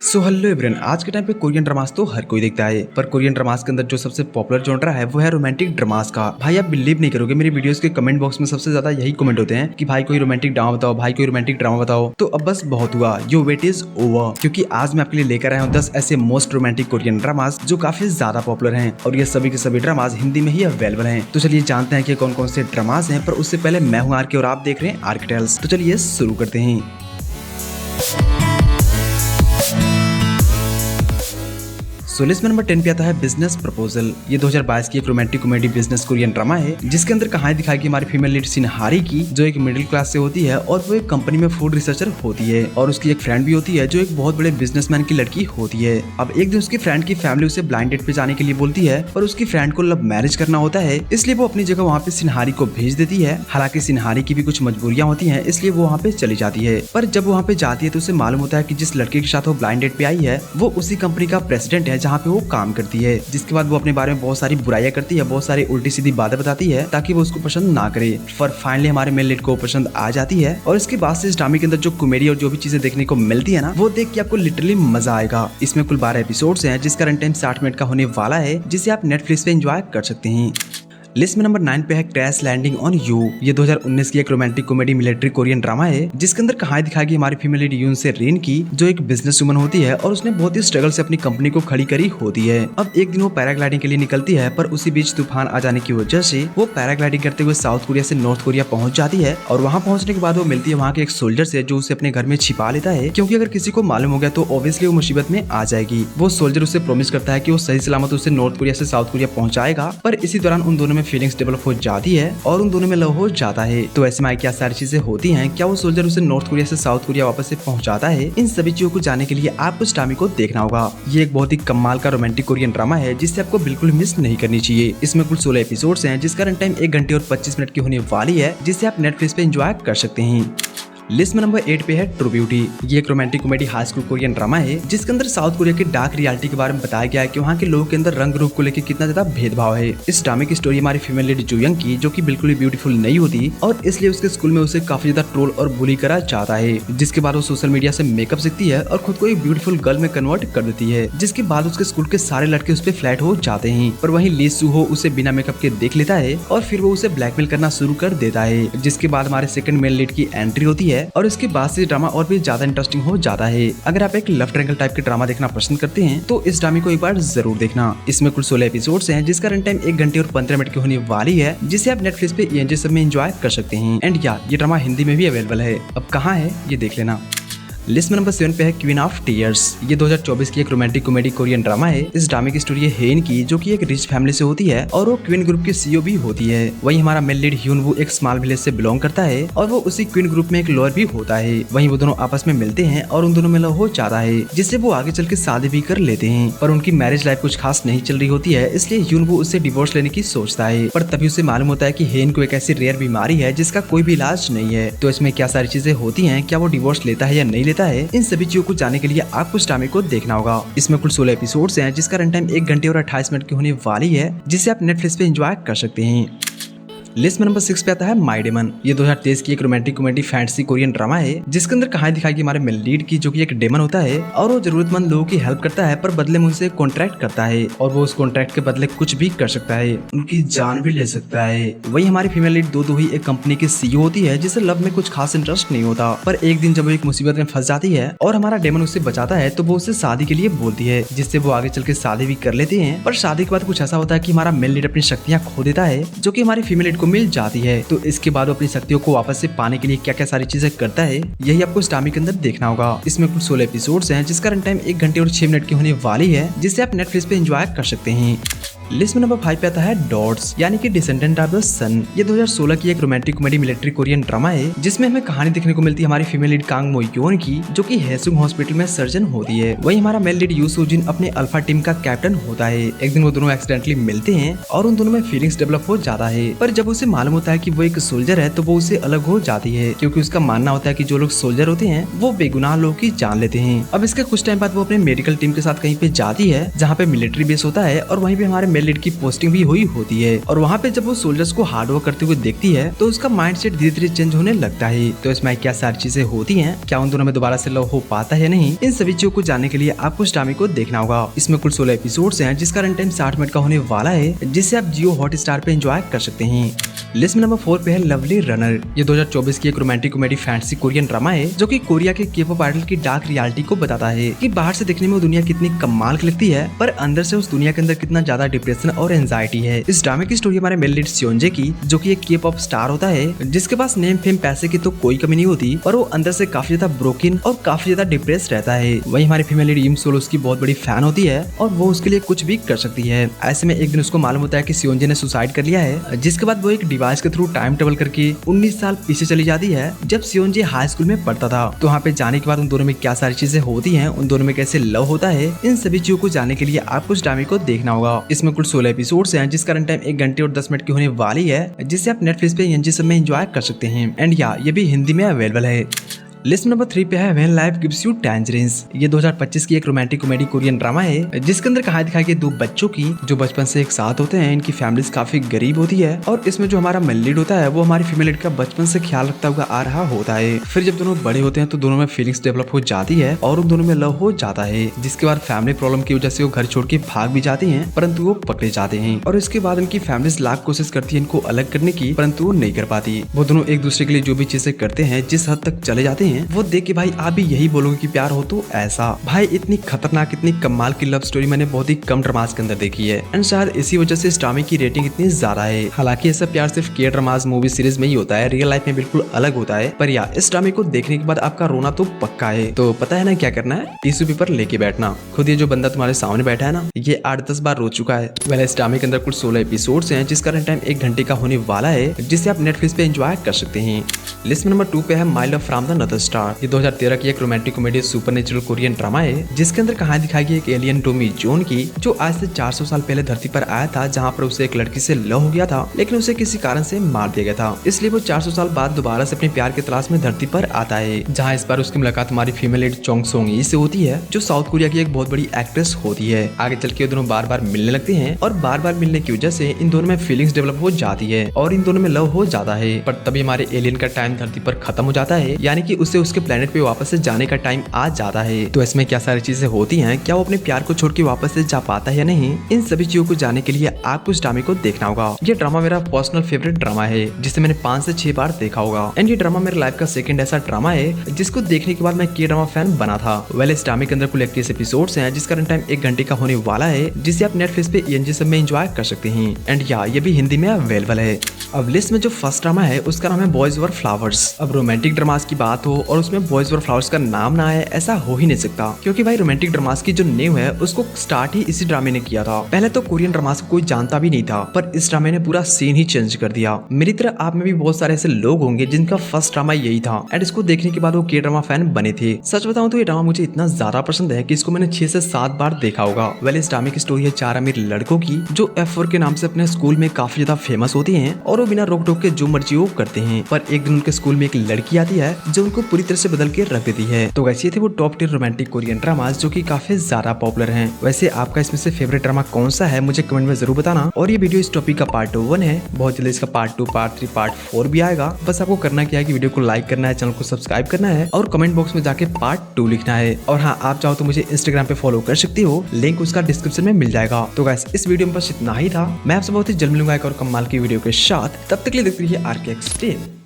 So hello everyone, आज के time पे कोरियन ड्रामास तो हर कोई देखता है, पर कोरियन ड्रामास के अंदर जो सबसे पॉपुलर जॉनरा है वो है रोमांटिक ड्रामास का। भाई आप बिलीव नहीं करोगे, मेरी वीडियोस के कमेंट बॉक्स में सबसे ज्यादा यही कमेंट होते हैं कि भाई कोई रोमांटिक ड्रामा बताओ, भाई कोई रोमांटिक ड्रामा बताओ। तो अब बस बहुत हुआ, योर वेट इज ओवर, क्योंकि आज मैं आपके लिए लेकर आया हूँ 10 ऐसे मोस्ट रोमांटिक कोरियन ड्रामास जो काफी ज्यादा पॉपुलर हैं, और ये सभी के सभी ड्रामास हिंदी में ही अवेलेबल हैं। तो चलिए जानते हैं कि कौन कौन से ड्रामास हैं, पर उससे पहले मैं हूँ आर के और आप देख रहे हैं आर्किटेल्स। तो चलिए शुरू करते हैं। लिस्ट में नंबर 10 पे आता है बिजनेस प्रपोजल। ये 2022 की एक romantic comedy business Korean drama है, जिसके अंदर कहानी दिखाई गई हमारी फीमेल लीड सिनहारी की, जो एक मिडिल क्लास से होती है और वो एक कंपनी में फूड रिसर्चर होती है, और उसकी एक फ्रेंड भी होती है जो एक बहुत बड़े बिजनेसमैन की लड़की होती है। अब एक दिन उसकी फ्रेंड की फैमिली उसे ब्लाइंड डेट पे जाने के लिए बोलती है, पर उसकी फ्रेंड को लव मैरिज करना होता है, इसलिए वो अपनी जगह वहाँ पे सिनहारी को भेज देती है। हालांकि सिनहारी की भी कुछ मजबूरियां होती है, इसलिए वो वहाँ पे चली जाती है। पर जब वो वहाँ पे जाती है तो उसे मालूम होता है कि जिस लड़के के साथ वो ब्लाइंड डेट पे आई है वो उसी कंपनी का प्रेसिडेंट है जहाँ पे वो काम करती है। जिसके बाद वो अपने बारे में बहुत सारी बुराइयां करती है, बहुत सारी उल्टी सीधी बातें बताती है ताकि वो उसको पसंद ना करे। पर फाइनली हमारे मेल लीड को पसंद आ जाती है, और इसके बाद से इस ड्रामे के अंदर जो कॉमेडी और जो भी चीजें देखने को मिलती है ना, वो देख के आपको लिटरली मजा आएगा। इसमें कुल 12 एपिसोड्स हैं, जिसका रन टाइम 60 मिनट का होने वाला है, जिसे आप नेटफ्लिक्स पे एंजॉय कर सकते हैं। लिस्ट में नंबर 9 पे है क्रैश लैंडिंग ऑन यू। ये 2019 की एक romantic comedy military Korean drama है, जिसके अंदर कहानी दिखाई गई हमारी फीमेल लीड यून से रेन की, जो एक बिजनेस वुमन होती है और उसने बहुत ही स्ट्रगल से अपनी कंपनी को खड़ी करी होती है। अब एक दिन वो पैराग्लाइडिंग के लिए निकलती है, पर उसी बीच तूफान आ जाने की वजह से वो पैराग्लाइडिंग करते हुए साउथ कोरिया से नॉर्थ कोरिया पहुंच जाती है, और वहां पहुंचने के बाद वो मिलती है वहां के एक सोल्जर से, जो उसे अपने घर में छिपा लेता है, क्योंकि अगर किसी को मालूम हो गया तो ऑब्वियसली वो मुसीबत में आ जाएगी। वो सोल्जर उसे प्रॉमिस करता है कि वो सही सलामत उसे नॉर्थ कोरिया से साउथ कोरिया पहुंचाएगा, पर इसी दौरान उन दोनों में फीलिंग्स डेवलप हो जाती है और उन दोनों में लव हो जाता है। तो ऐसे में क्या सारी चीजें होती हैं, क्या वो सोल्जर उसे नॉर्थ कोरिया से साउथ कोरिया वापस से पहुंचाता है, इन सभी चीजों को जानने के लिए आपको इस ड्रामे को देखना होगा। ये एक बहुत ही कमाल का रोमांटिक कोरियन ड्रामा है, जिसे आपको बिल्कुल मिस नहीं करनी चाहिए। इसमें कुल 16 एपिसोड्स हैं, जिसका रन टाइम 1 घंटे और 25 मिनट की होने वाली है, जिसे आप नेटफ्लिक्स पे एंजॉय कर सकते हैं। लिस्ट में नंबर 8 पे है ट्रू ब्यूटी। ये एक romantic comedy high school Korean drama है, जिसके अंदर साउथ कोरिया की डार्क रियलिटी के बारे में बताया गया है कि वहाँ के लोगों के अंदर रंग रूप को लेकर कितना ज्यादा भेदभाव है। इस ड्रामे की स्टोरी हमारी फीमेल लीड जुयंग की, जो कि बिल्कुल भी ब्यूटीफुल नहीं होती, और इसलिए उसके स्कूल में उसे काफी ज्यादा ट्रोल और बुली करा जाता है। जिसके बाद वो सोशल मीडिया से मेकअप सीखती है और खुद को एक ब्यूटीफुल गर्ल में कन्वर्ट कर देती है, जिसके बाद उसके स्कूल के सारे लड़के उस पर फ्लैट हो जाते हैं। पर वहीं ली सूहो उसे बिना मेकअप के देख लेता है, और फिर वो उसे ब्लैकमेल करना शुरू कर देता है। जिसके बाद हमारे सेकंड मेल लीड की एंट्री होती है, और इसके बाद ड्रामा और भी ज्यादा इंटरेस्टिंग हो जाता है। अगर आप एक लव ट्रायंगल टाइप के ड्रामा देखना पसंद करते हैं तो इस ड्रामे को एक बार जरूर देखना। इसमें कुल 16 एपिसोड्स हैं, जिसका रन टाइम 1 घंटे और 15 मिनट की होने वाली है, जिसे आप नेटफ्लिक्स पे ENJ सब में एंजॉय कर सकते हैं। एंड यार ये ड्रामा हिंदी में भी अवेलेबल है, अब कहाँ है ये देख लेना। लिस्ट में नंबर 7 पे है क्वीन ऑफ टीयर्स। ये 2024 की एक रोमांटिक कॉमेडी कोरियन ड्रामा है। इस ड्रामे की स्टोरी है हेन की, जो कि एक रिच फैमिली से होती है, और वो क्वीन ग्रुप की CEO भी होती है। वहीं हमारा मेल लीड ह्यूनवू एक स्मॉल विलेज से बिलोंग करता है, और वो उसी क्वीन ग्रुप में एक लॉयर भी होता है। वहीं वो दोनों आपस में मिलते हैं और उन दोनों में लव हो जाता है, जिससे वो आगे चल के शादी भी कर लेते हैं। पर उनकी मैरिज लाइफ कुछ खास नहीं चल रही होती है, इसलिए ह्यूनवू उससे डिवोर्स लेने की सोचता है। पर तभी उसे मालूम होता है कि हेन को एक ऐसी रेयर बीमारी है जिसका कोई भी इलाज नहीं है। तो इसमें क्या सारी चीजें होती है, क्या वो डिवोर्स लेता है या नहीं लेता है, इन सभी को जानने के लिए आपको इस ड्रामे को देखना होगा। इसमें कुल 16 एपिसोड्स हैं, जिसका रन टाइम 1 घंटे और 28 मिनट की होने वाली है, जिसे आप नेटफ्लिक्स पे एंजॉय कर सकते हैं। लिस्ट में नंबर 6 पे आता है माय डेमन। ये 2023 की एक romantic comedy fantasy Korean drama है, जिसके अंदर कहानी दिखाई हमारे मेल लीड की, जो कि एक डेमन होता है, और वो जरूरतमंद लोगों की हेल्प करता है, पर बदले में उनसे कॉन्ट्रैक्ट करता है, और वो उस कॉन्ट्रैक्ट के बदले कुछ भी कर सकता है, उनकी जान भी ले सकता है। वही हमारी फीमेल लीड दो ही एक कंपनी की CEO होती है, जिसे लव में कुछ खास इंटरेस्ट नहीं होता। पर एक दिन जब वो एक मुसीबत में फंस जाती है और हमारा डेमन उसे बचाता है, तो वो उसे शादी के लिए बोलती है, जिससे वो आगे चल के शादी भी कर लेते हैं। पर शादी के बाद कुछ ऐसा होता है कि हमारा मेल लीड अपनी शक्तियां खो देता है, जो कि हमारी फीमेल लीड को मिल जाती है। तो इसके बाद वो अपनी शक्तियों को वापस से पाने के लिए क्या क्या सारी चीजें करता है, यही आपको इस ड्रामे के अंदर देखना होगा। इसमें कुल 16 एपिसोड्स हैं, जिसका रन टाइम 1 घंटे और 6 मिनट की होने वाली है, जिसे आप नेटफ्लिक्स पे एंजॉय कर सकते हैं। लिस्ट में नंबर 5 पे आता है डॉट्स, यानी कि डिसेंडेंट ऑफ द सन। ये 2016 की एक romantic comedy military Korean drama है, जिसमें हमें कहानी देखने को मिलती है हमारी फीमेल लीड कांग मो योन की, जो कि हेसुंग हॉस्पिटल में सर्जन होती है। वहीं हमारा मेल लीड यू सूजिन अपने अल्फा टीम का कैप्टन होता है। एक दिन वो दोनों एक्सीडेंटली मिलते हैं और उन दोनों में फीलिंग्स डेवलप हो जाता है, पर जब उसे मालूम होता है कि वो एक सोल्जर है तो वो उससे अलग हो जाती है, क्योंकि उसका मानना होता है कि जो लोग सोल्जर होते हैं वो बेगुनाह लोगों की जान लेते हैं। अब इसके कुछ टाइम बाद वो अपने मेडिकल टीम के साथ कहीं पे जाती है, जहाँ पे मिलिट्री बेस होता है, और वहीं पे हमारे मेल लीड की पोस्टिंग भी हुई होती है और वहाँ पे जब वो सोल्जर्स को हार्ड वर्क करते हुए देखती है तो उसका माइंडसेट धीरे धीरे चेंज होने लगता है। तो इसमें क्या सारी चीजें होती हैं, क्या उन दोनों में दोबारा से लव हो पाता है नहीं, इन सभी चीजों को जानने के लिए आपको इस ड्रामे को देखना होगा। इसमें कुल 16 एपिसोड्स हैं जिसका रन टाइम 60 मिनट का होने वाला है, जिसे आप जियो हॉटस्टार पे एंजॉय कर सकते हैं। लिस्ट में नंबर 4 पे है लवली रनर। ये 2024 की एक romantic comedy fantasy Korean drama है जो कि कोरिया के के-पॉप आइडल की डार्क रियलिटी को बताता है कि बाहर से देखने में वो दुनिया कितनी कमाल की लगती है पर अंदर से उस दुनिया के अंदर कितना ज्यादा डिप्रेशन और एंजाइटी है। इस ड्रामे की स्टोरी हमारे मेल लीड सियोंजे की, जो कि एक के-पॉप स्टार होता है जिसके पास नेम फेम पैसे की तो कोई कमी नहीं होती पर वो अंदर से काफी ज्यादा ब्रोकन और काफी ज्यादा डिप्रेस रहता है। वही हमारी फीमेल लीड इम सोल उसकी बहुत बड़ी फैन होती है और वो उसके लिए कुछ भी कर सकती है। ऐसे में एक दिन उसको मालूम होता है कि सियोंजे ने सुसाइड कर लिया है, जिसके बाद वो एक डिवाइस के थ्रू टाइम ट्रेवल करके 19 साल पीछे चली जाती है जब सियोंजे हाई स्कूल में पढ़ता था। तो वहाँ पे जाने के बाद उन दोनों में क्या सारी चीजें होती हैं, उन दोनों में कैसे लव होता है, इन सभी चीजों को जानने के लिए आपको इस ड्रामे को देखना होगा। इसमें कुल 16 एपिसोड्स हैं जिसका रन टाइम 1 घंटे और 10 मिनट की होने वाली है, जिसे आप नेटफ्लिक्स पे एनजी सब में एंजॉय कर सकते हैं। एंड या ये भी हिंदी में अवेलेबल है। लिस्ट नंबर 3 पे है व्हेन लाइफ गिव्स यू टैंजरीन्स। ये 2025 की एक रोमांटिक कॉमेडी कोरियन ड्रामा है जिसके अंदर कहानी दिखाई गई 2 बच्चों की जो बचपन से एक साथ होते हैं। इनकी फैमिलीज काफी गरीब होती है और इसमें जो हमारा मेल लीड होता है वो हमारी फीमेल लीड का बचपन से ख्याल रखता हुआ आ रहा होता है। फिर जब दोनों बड़े होते हैं तो दोनों में फीलिंग्स डेवलप हो जाती है और उन दोनों में लव हो जाता है, जिसके बाद फैमिली प्रॉब्लम की वजह से वो घर छोड़ के भाग भी जाते हैं परंतु वो पकड़े जाते हैं और इसके बाद इनकी फैमिलीज लाख कोशिश करती है इनको अलग करने की परंतु वो नहीं कर पाती। वो दोनों एक दूसरे के लिए जो भी चीजें करते हैं, जिस हद तक चले जाते हैं, वो देख के भाई आप भी यही बोलोगे कि प्यार हो तो ऐसा। भाई इतनी खतरनाक इतनी कमाल की लव स्टोरी मैंने बहुत ही कम ड्रामास के अंदर देखी है एंड शायद इसी वजह से इस ड्रामे की रेटिंग इतनी ज्यादा है। हालांकि ऐसा प्यार सिर्फ के ड्रामास मूवी सीरीज में ही होता है, रियल लाइफ में बिल्कुल अलग होता है। पर यार इस ड्रामे को देखने के बाद आपका रोना तो पक्का है। तो पता है ना क्या करना है, टिश्यू पेपर लेके बैठना। खुद ये जो बंदा तुम्हारे सामने बैठा है ना, ये 8-10 बार रो चुका है। वैसे इस ड्रामे के अंदर कुल 16 एपिसोड्स हैं जिसका रन टाइम 1 घंटे का होने वाला है, जिसे आप नेटफ्लिक्स पे एंजॉय कर सकते हैं। लिस्ट में नंबर 2 पे है my love from the another star. ये 2013 की एक romantic comedy supernatural Korean drama है जिसके अंदर कहानी दिखाई गई एक एलियन टोमी जोन की, जो आज से 400 साल पहले धरती पर आया था, जहाँ पर उसे एक लड़की से लव हो गया था लेकिन उसे किसी कारण से मार दिया गया था। इसलिए वो 400 साल बाद दोबारा से अपने प्यार की तलाश में धरती पर आता है, जहाँ इस बार उसकी मुलाकात हमारी फीमेल लीड चोंग सोंग ई से होती है, जो साउथ कोरिया की एक बहुत बड़ी एक्ट्रेस होती है। आगे चल के दोनों बार बार मिलने लगते हैं और बार बार मिलने की वजह से इन दोनों में फीलिंग्स डेवलप हो जाती है और इन दोनों में लव हो जाता है। पर तभी हमारे एलियन का टाइम धरती पर खत्म हो जाता है, यानी कि उसे उसके प्लेनेट पे वापस से जाने का टाइम आ जाता है। तो इसमें क्या सारी चीजें होती हैं, क्या वो अपने प्यार को छोड़ के वापस से जा पाता है या नहीं, इन सभी चीजों को जानने के लिए आपको इस ड्रामे को देखना होगा। ये ड्रामा मेरा पर्सनल फेवरेट ड्रामा है जिसे मैंने 5 से 6 बार देखा होगा एंड ये ड्रामा मेरे लाइफ का सेकंड ऐसा ड्रामा है जिसको देखने के बाद मैं के ड्रामा फैन बना था। वेल इस ड्रामे के अंदर कुल 31 एपिसोड्स हैं जिसका रन टाइम 1 घंटे का होने वाला है, जिसे आप नेटफ्लिक्स पे एनजी सब में एंजॉय कर सकते हैं एंड या ये भी हिंदी में अवेलेबल है। अब लिस्ट में जो फर्स्ट ड्रामा है उसका नाम है बॉयज वर फ्लावर्स। अब रोमांटिक ड्रामास की बात हो और उसमें बॉयज वर फ्लावर्स का नाम ना आए ऐसा हो ही नहीं सकता, क्योंकि भाई रोमांटिक ड्रामास की जो नेम है उसको स्टार्ट ही इसी ड्रामे ने किया था। पहले तो कोरियन ड्रामास को कोई जानता भी नहीं था पर इस ड्रामे ने पूरा सीन ही चेंज कर दिया। मेरी तरह आप में भी बहुत सारे ऐसे लोग होंगे जिनका फर्स्ट ड्रामा यही था एंड इसको देखने के बाद वो के ड्रामा फैन बने थे। सच बताऊं तो ये ड्रामा मुझे इतना ज्यादा पसंद है कि इसको मैंने 6 से 7 बार देखा होगा। वेल इस ड्रामे की स्टोरी है 4 अमीर लड़कों की जो F4 के नाम से अपने स्कूल में काफी ज्यादा फेमस होती हैं और वो बिना रोक टोक के जो मर्जी वो करते हैं। पर एक दिन उनके स्कूल में एक लड़की आती है जो उनको पूरी तरह से बदल के रख देती है। तो वैसे थे वो टॉप 10 रोमांटिक कोरियन ड्रामास जो कि काफी ज्यादा पॉपुलर हैं। वैसे आपका इसमें से फेवरेट ड्रामा कौन सा है मुझे कमेंट में जरूर बताना। और ये वीडियो इस टॉपिक का पार्ट 1 है, बहुत जल्दी इसका पार्ट 2, पार्ट 3, पार्ट 4 भी आएगा। बस आपको करना क्या है कि वीडियो को लाइक करना है, चैनल को सब्सक्राइब करना है और कमेंट बॉक्स में जाके पार्ट 2 लिखना है। और हाँ, आप चाहो तो मुझे इंस्टाग्राम पे फॉलो कर सकती हो, लिंक उसका डिस्क्रिप्शन में मिल जाएगा। तो गाइस इस वीडियो में बस इतना ही था। मैं आपसे बहुत ही जल्द मिलूंगा एक और कमाल की वीडियो के साथ। तब तक के लिए देखते रहिए RK Explain।